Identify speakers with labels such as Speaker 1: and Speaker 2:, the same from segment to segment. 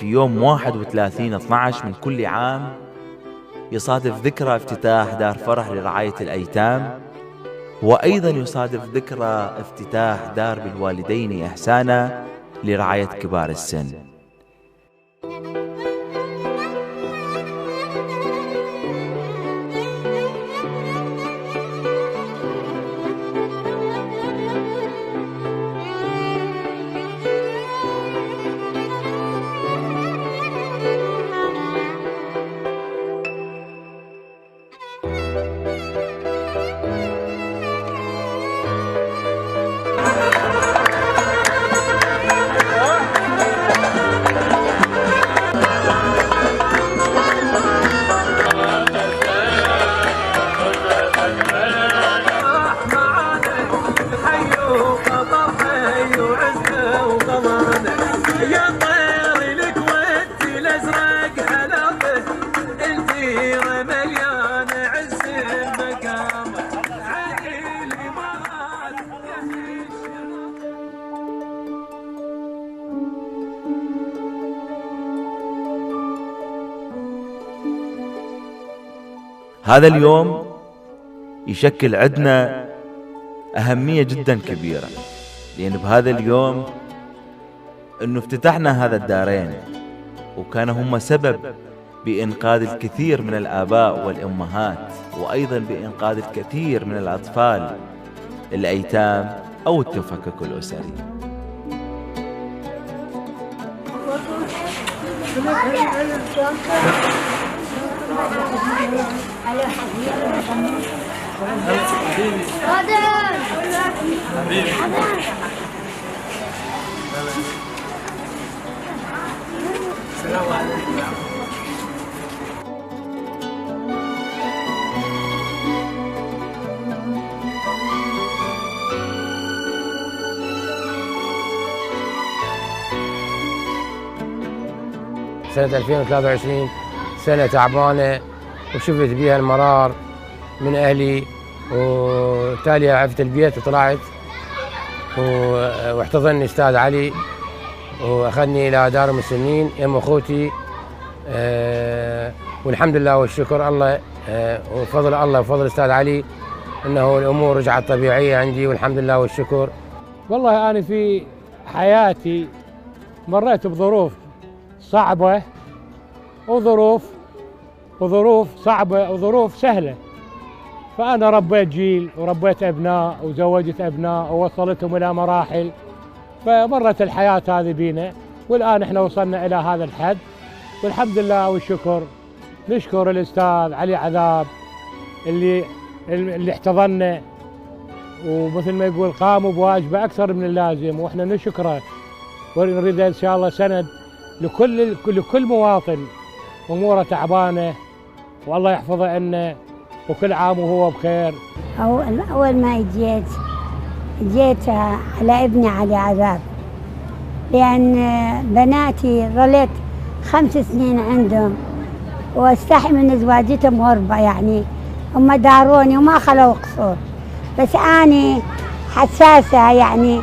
Speaker 1: في يوم 31/12 من كل عام يصادف ذكرى افتتاح دار فرح لرعاية الأيتام، وأيضا يصادف ذكرى افتتاح دار بالوالدين إحسانا لرعاية كبار السن. هذا اليوم يشكل عندنا أهمية جدا كبيرة، لأن بهذا اليوم أنه افتتحنا هذا الدارين، وكانوا هم سبب بإنقاذ الكثير من الآباء والأمهات، وأيضا بإنقاذ الكثير من الأطفال الأيتام أو التفكك الأسري.
Speaker 2: السلام عليكم.
Speaker 3: سنة 2023 سنة تعبانة وشفت بيها المرار من أهلي، وتالي عفت البيت وطلعت واحتضنني أستاذ علي وأخذني إلى دار المسنين يم أخوتي، والحمد لله والشكر الله وفضل الله وفضل أستاذ علي أنه الأمور رجعت طبيعية عندي والحمد لله والشكر.
Speaker 4: والله أنا في حياتي مريت بظروف صعبة وظروف صعبة وظروف سهلة، فأنا ربيت جيل وربيت أبناء وزوجت أبناء ووصلتهم إلى مراحل، فمرت الحياة هذه بينا، والآن إحنا وصلنا إلى هذا الحد والحمد لله والشكر. نشكر الأستاذ علي عذاب اللي احتضننا، ومثل ما يقول قاموا بواجبه أكثر من اللازم، وإحنا نشكره ونريد إن شاء الله سند لكل مواطن أموره تعبانة، والله يحفظه عنا وكل عام وهو بخير.
Speaker 5: أول ما جيت على ابني علي عذاب، لأن بناتي ظليت 5 سنين عندهم واستحي من زواجتهم غربة، يعني هم داروني وما خلوا قصور، بس أنا حساسة يعني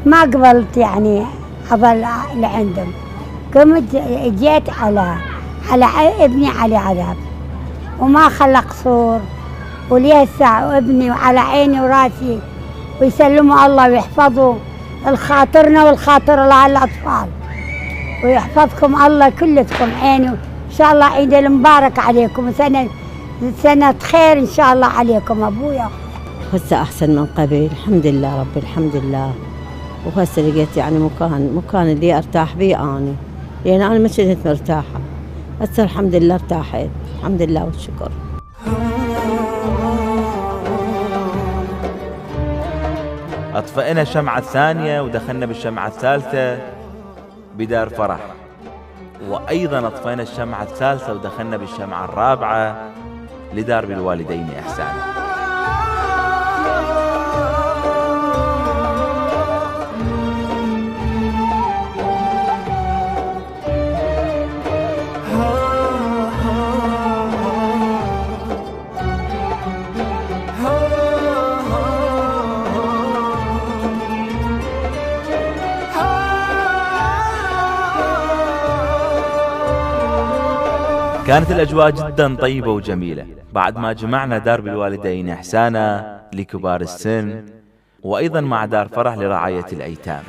Speaker 5: ما قبلت يعني أظل لعندهم، قمت جيت على ابني علي عذاب وما خلى قصور، وليه الساعة وابني وعلى عيني وراسي، ويسلموا الله ويحفظوا الخاطرنا والخاطر على الأطفال، ويحفظكم الله كلكم عيني، إن شاء الله عيد المبارك عليكم، سنة خير إن شاء الله عليكم أبويا.
Speaker 6: هسه أحسن من قبل الحمد لله ربي الحمد لله، وهسه لقيت يعني مكان اللي أرتاح بيه أنا، لأن أنا ما كنت مرتاحة، هسه الحمد لله ارتاحت الحمد لله والشكر.
Speaker 1: أطفئنا الشمعة الثانية ودخلنا بالشمعة الثالثة بدار فرح، وأيضا أطفئنا الشمعة الثالثة ودخلنا بالشمعة الرابعة لدار بالوالدين إحسانا. كانت الأجواء جدا طيبة وجميلة بعد ما جمعنا دار بالوالدين إحسانا لكبار السن، وأيضا مع دار فرح لرعاية الأيتام.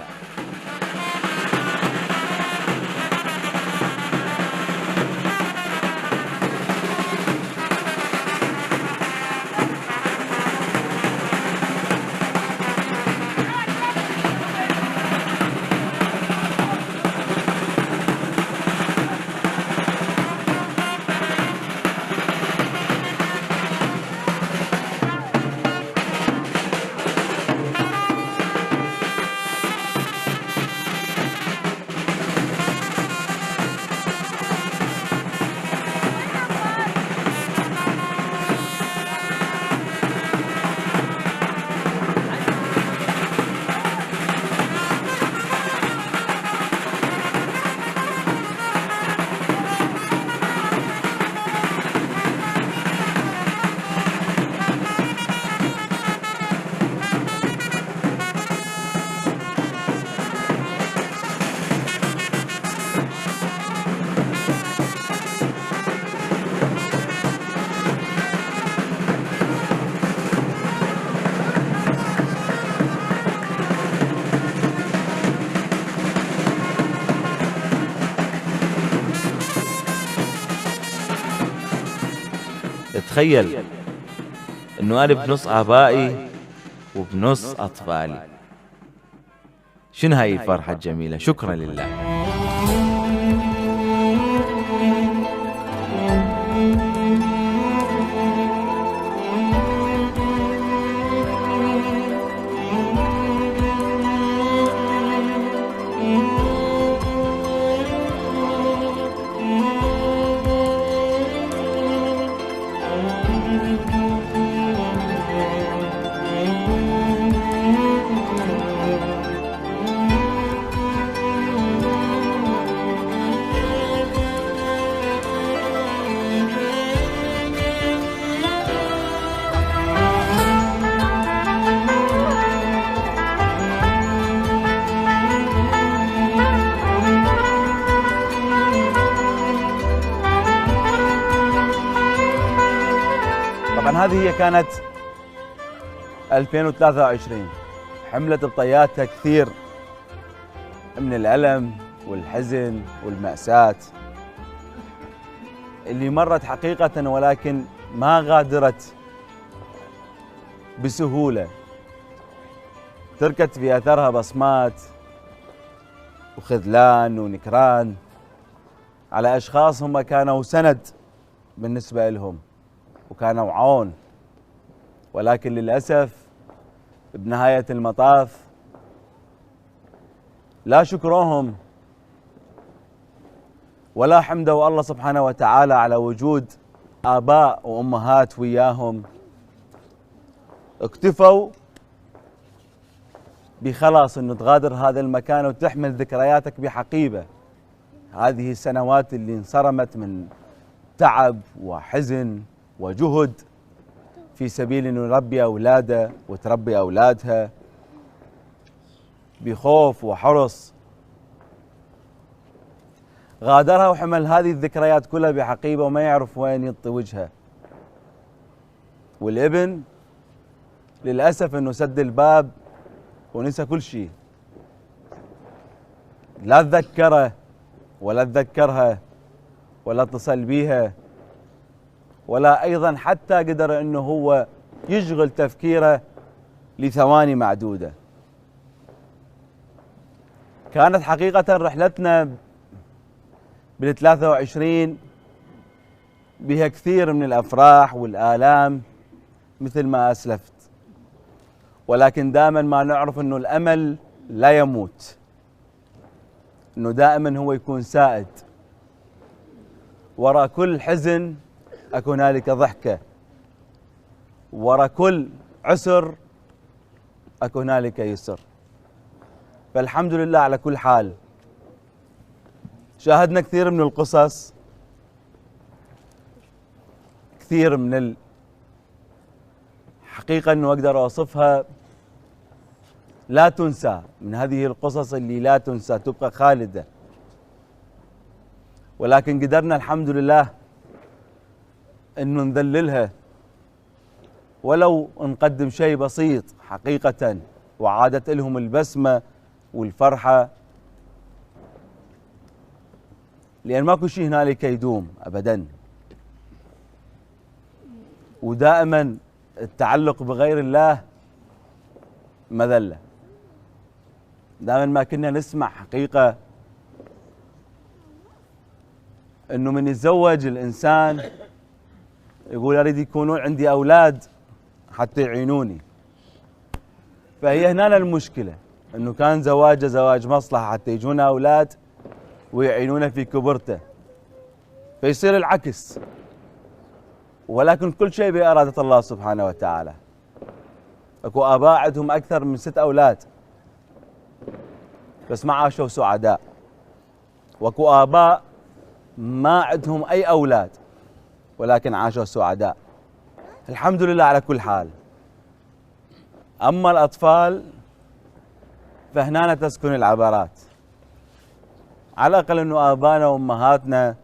Speaker 1: تخيل انه انا بنص ابائي وبنص اطفالي. شنو هاي الفرحة الجميلة؟ شكرا لله.
Speaker 7: طبعا هذه هي كانت 2023 حملت بطياتها كثير من الألم والحزن والمأساة اللي مرت حقيقة، ولكن ما غادرت بسهولة، تركت في أثرها بصمات وخذلان ونكران على أشخاص هم كانوا سند بالنسبة لهم وكانوا عون، ولكن للأسف بنهاية المطاف لا شكرهم ولا حمدوا الله سبحانه وتعالى على وجود آباء وأمهات وياهم، اكتفوا بخلاص انه تغادر هذا المكان وتحمل ذكرياتك بحقيبة هذه السنوات اللي انصرمت من تعب وحزن وجهد في سبيل انه نربي اولاده وتربي اولادها بخوف وحرص. غادرها وحمل هذه الذكريات كلها بحقيبه وما يعرف وين يطي وجهها. والابن للاسف انه سد الباب ونسى كل شيء، لا تذكره ولا تذكرها ولا اتصل بيها، ولا أيضا حتى قدر أنه هو يشغل تفكيره لثواني معدودة. كانت حقيقة رحلتنا بال23 بها كثير من الأفراح والآلام مثل ما أسلفت، ولكن دائما ما نعرف أنه الأمل لا يموت، أنه دائما هو يكون سائد. وراء كل حزن أكو هنالك ضحكة، وراء كل عسر أكو هنالك يسر. فالحمد لله على كل حال. شاهدنا كثير من القصص، كثير من حقيقة أنه أقدر أوصفها لا تنسى، من هذه القصص اللي لا تنسى تبقى خالدة، ولكن قدرنا الحمد لله انه نذللها ولو نقدم شيء بسيط حقيقة، وعادت لهم البسمة والفرحة، لأن ماكو شيء هنالك يدوم أبدا. ودائما التعلق بغير الله مذلة. دائما ما كنا نسمع حقيقة انه من يتزوج الانسان يقول اريد يكونون عندي اولاد حتى يعينوني. فهي هنا المشكلة، انه كان زواجه زواج مصلحة حتى يجون اولاد ويعينونه في كبرته، فيصير العكس. ولكن كل شيء بإرادة الله سبحانه وتعالى. اكو اباء عندهم اكثر من 6 اولاد بس ما عاشوا سعداء، واكو اباء ما عندهم اي اولاد ولكن عاشوا سعداء. الحمد لله على كل حال. اما الاطفال فهنا تسكن العبرات. على الاقل انه ابائنا وامهاتنا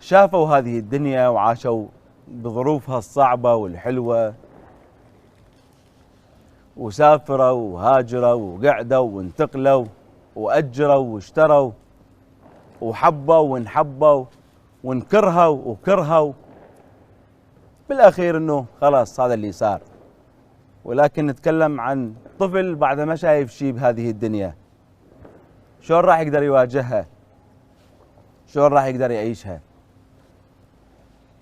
Speaker 7: شافوا هذه الدنيا وعاشوا بظروفها الصعبه والحلوه، وسافروا وهاجروا وقعدوا وانتقلوا واجروا واشتروا وحبوا وانحبوا وانكرهوا وكرهوا. بالاخير انه خلاص هذا اللي صار. ولكن نتكلم عن طفل بعد ما شايف شيء بهذه الدنيا، شلون راح يقدر يواجهها؟ شلون راح يقدر يعيشها؟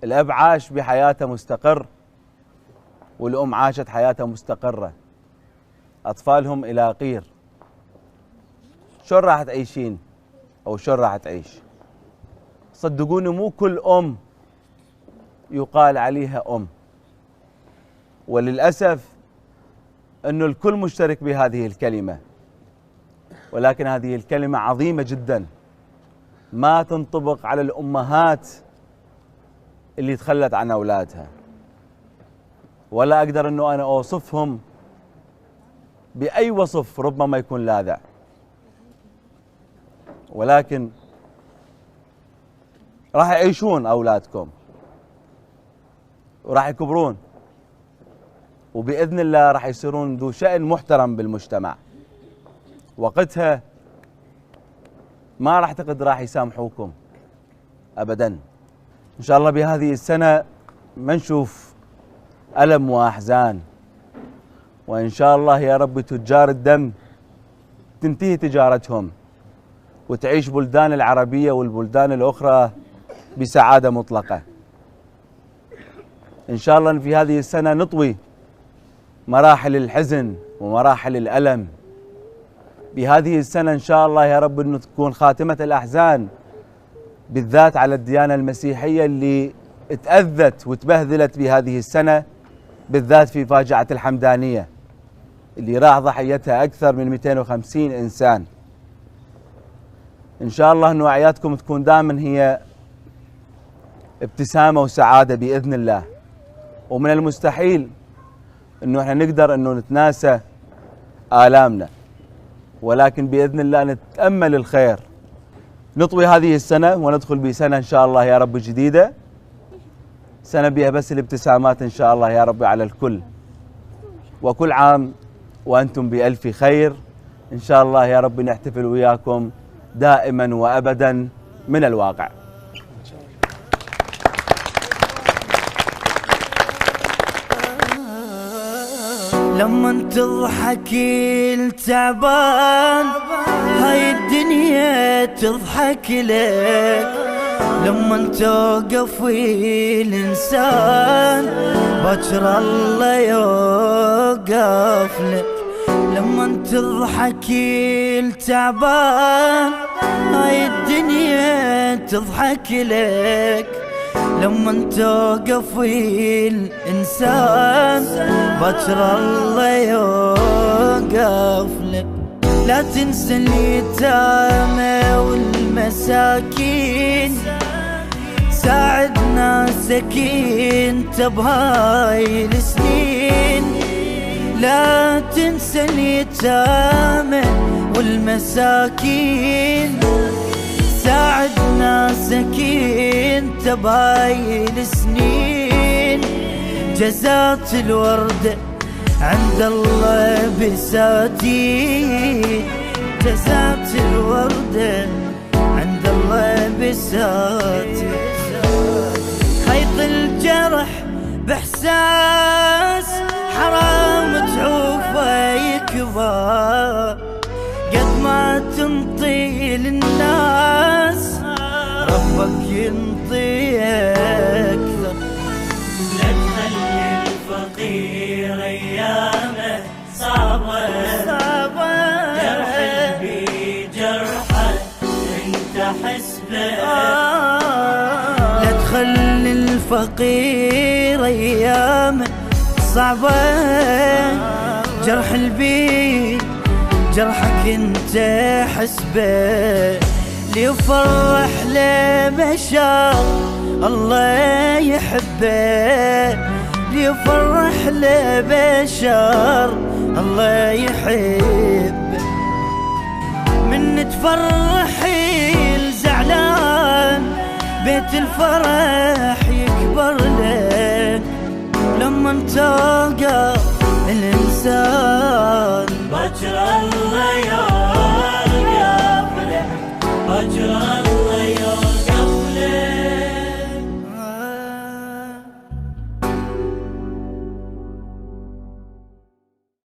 Speaker 7: الاب عاش بحياته مستقر والام عاشت حياتها مستقره، اطفالهم الى قير. شلون راح تعيشين او شلون راح تعيش؟ صدقوني مو كل ام يقال عليها ام، وللاسف انه الكل مشترك بهذه الكلمه، ولكن هذه الكلمه عظيمه جدا ما تنطبق على الامهات اللي تخلت عن اولادها، ولا اقدر انه انا اوصفهم باي وصف ربما يكون لاذع، ولكن راح يعيشون اولادكم وراح يكبرون، وباذن الله راح يصيرون ذو شأن محترم بالمجتمع. وقتها ما راح اعتقد راح يسامحوكم ابدا. ان شاء الله بهذه السنه ما نشوف الم واحزان، وان شاء الله يا رب تجار الدم تنتهي تجارتهم وتعيش بلدان العربيه والبلدان الاخرى بسعاده مطلقه. ان شاء الله في هذه السنه نطوي مراحل الحزن ومراحل الالم. بهذه السنه ان شاء الله يا رب انه تكون خاتمه الاحزان، بالذات على الديانه المسيحيه اللي تاذت وتبهذلت بهذه السنه، بالذات في فاجعه الحمدانيه اللي راح ضحيتها اكثر من 250 انسان. ان شاء الله انه اعيادكم تكون دائما هي ابتسامه وسعاده باذن الله. ومن المستحيل انه احنا نقدر انه نتناسى آلامنا، ولكن باذن الله نتامل الخير. نطوي هذه السنه وندخل بسنه ان شاء الله يا رب جديده، سنه بها بس الابتسامات ان شاء الله يا رب على الكل. وكل عام وانتم بالف خير. ان شاء الله يا رب نحتفل وياكم دائما وابدا من الواقع.
Speaker 2: لما تضحكي التعبان هاي الدنيا تضحك لك، لما توقفي الانسان بكر الله يوقف لك. لما تضحكي التعبان هاي الدنيا تضحك لك، لما توقفي الانسان بكر الله يوقف لك. لا تنسى اليتامى والمساكين، ساعد ناسك انت بهاي السنين. لا تنسى اليتامى والمساكين، ساعد ناسك انت بهاي السنين، جزات الوردة عند الله بساتين، جزات الوردة عند الله بساتين. خيط الجرح بإحساس حرام تعوفه يكبر، قد ما تنطي للناس ربك ينطي أكثر.
Speaker 8: لا تخلي الفقير أيامه صعبة، جرح بجرحه انت حسبه.
Speaker 2: لا تخلي الفقير أيامه صعبة، جرح البي جرحك انت حسبه. ليفرح له بشر الله يحبه، ليفرح له بشر الله يحبه. من تفرحي الزعلان بيت الفرح يكبر لك، لما تلقى الإنسان
Speaker 8: بكر الله يوم